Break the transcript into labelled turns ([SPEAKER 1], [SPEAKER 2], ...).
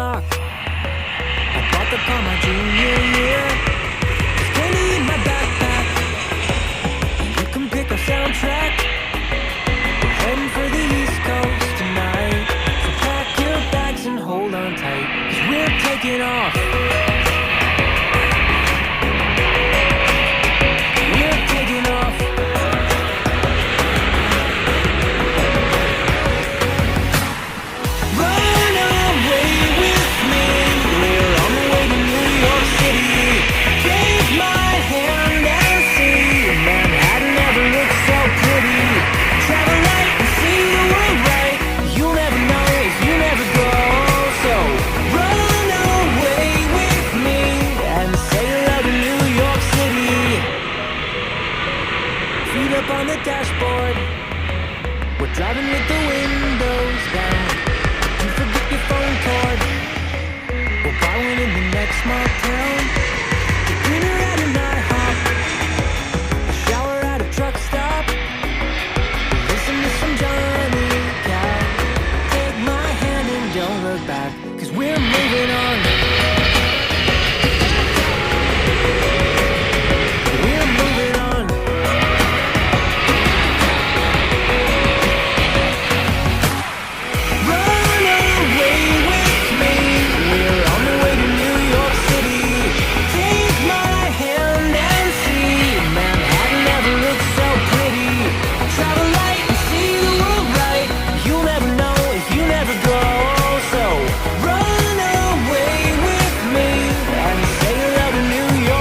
[SPEAKER 1] block. I bought the car my junior year. There's candy in my backpack, and you can pick our soundtrack. We're heading for the East Coast tonight, so pack your bags and hold on tight, 'cause we're taking off. We're taking off. Run away with me. We're on the way to New York City. Take my hand and see Manhattan never looks so pretty. Travel light and see the world right. You'll never know if you never go. So run away with me and say hello to New York City. Feet up on the dashboard, we're driving with the windows down. Don't forget your phone cord, we're borrowing in the next small town. Get dinner at an IHOP, a shower at a truck stop. Listen to some Johnny Cash. Take my hand and don't look back, 'cause we're